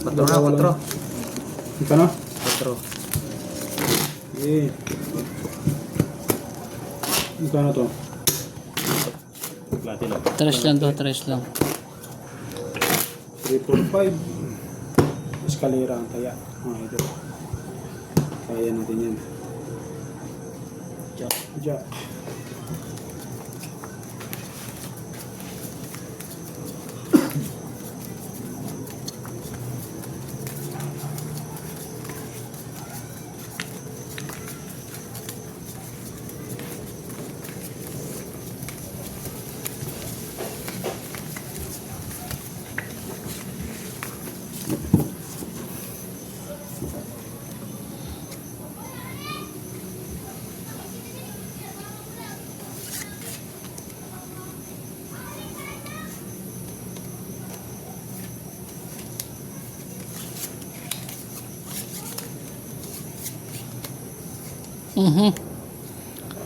Patro na, patro. Ika na? Patro. Eh. Ika na to? Platinum. Tres lang to, tres lang. 3, 4, 5. Eskalera ang kaya. Mga ito. Kaya natin yan. Jack. Jack.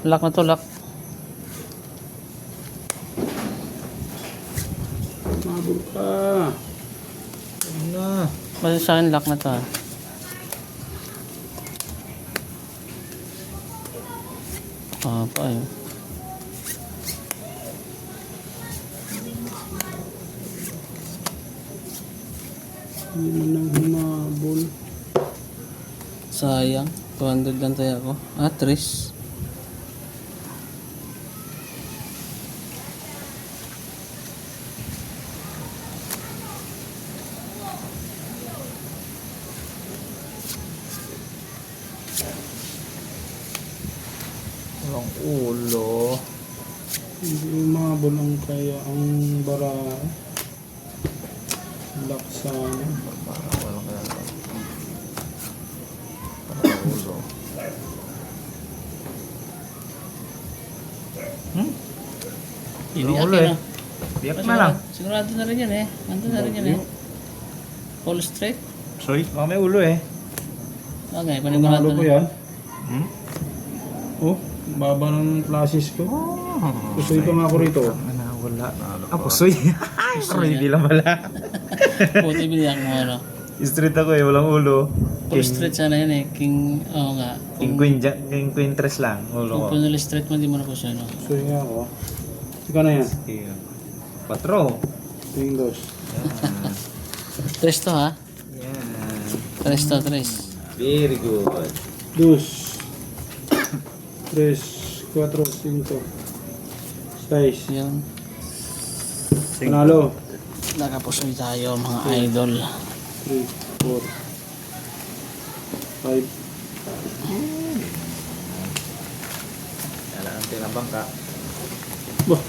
Lock na to, lock. Mabul ka. Ano? Basta sa akin, lock na to ah. Pa yun. Hindi mo nang humabol. Sayang. 200 lang tayo ako. Ah, tres. Walang ulo. Hindi umabol ang kaya ang bara. Laksan. Parang walang kaya. Walang ulo. Hindi Walang ulo akin eh. ah. Biyak na lang. Sigurado na rin yan eh. Nandun na rin yan eh. All straight. Sorry? Baka may ulo eh. Okay, Panalo panigurado ko na. yan. Hmm? Oh, baba ng klasis ko. Pusoy pa nga ako rito. Wala. Ah, pusoy. Pusoy, hindi lang pala. Puti biniyak mo ano. Street ako eh, walang ulo. Full straight sana yan eh. King, oo nga. King Queen tres lang. Ulo ko. Kung punuli straight mo, hindi mo na po siya no. Pusoy nga ako. Ika na yan. Patro. Windows. Yan. Tres to ha. Yan. Tres to, tres. Very good. Dos. Tres. 4, 5. 6. Yun. Panalo. Nakapusoy tayo mga idol. 3, 4, 5. Yan lang ang tirang bangka. Bah.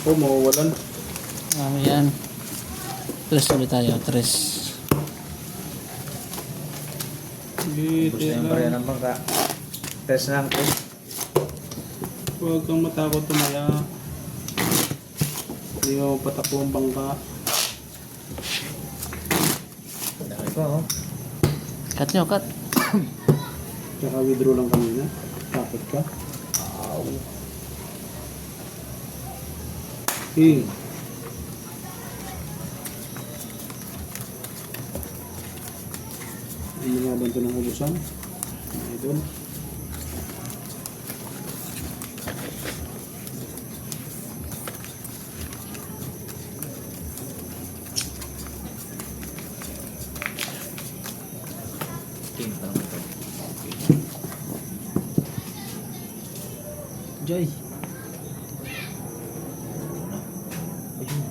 Oh, mawawalan. Yan. Tres ulit tayo, tres. Sige, Gusto yung barya ng bangka. Test lang. Huwag kang matakot tumaya. Hindi mo patakbo ang bangka. Dami ko oh. Cut nyo, cut. Naka-withdraw lang kanina. Takot ka. King. Hindi nga ba ito ng ubusan? Idol. King pa naman ito. Joy. Ayun.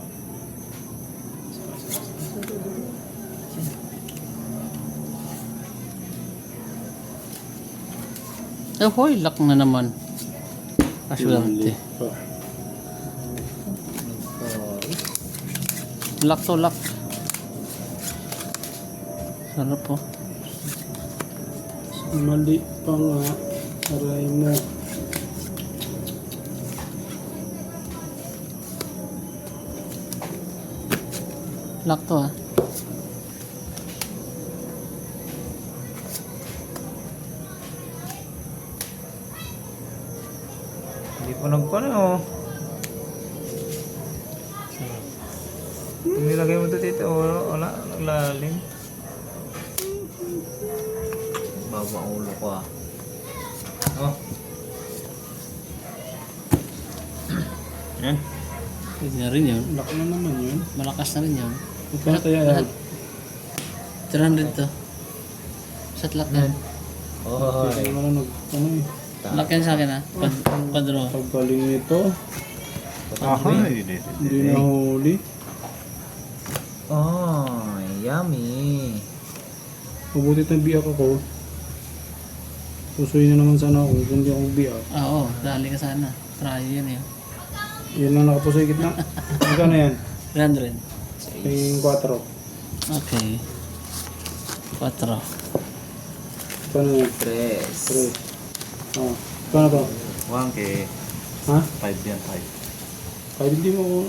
Eh, hoy, lock na naman. Aswerte. Lock to, lock. Sarap po. Mali pa nga. Aray mo. Lock to ah. Hindi ko nagpano oh. Nilagay mo ito dito. Wala. Lalim. Baba ang ulo ko ah. Oh. Yan. Pwede na rin yun. Laki na naman yun. Malakas na rin yun. Magkano taya yan? 300 to. Sa tlak yan. Oh. Hindi mo na ano eh. Laki yan sa akin ha. Padro. Paggaling nito, Aha. hindi na huli. Oh, yummy. Mabuti ng biyak ako. Susuyin na naman sana ako kung hindi ako biyak. Oo, dali ka sana. Try yun yun. Yan lang nakapusoy gitna. Magkano yan? 300. Yung 4. Okay. 4. Magkano yan? 3. 3. Oh. Magkano to? 1K. Ha? 5 yan, 5. Kahit hindi mo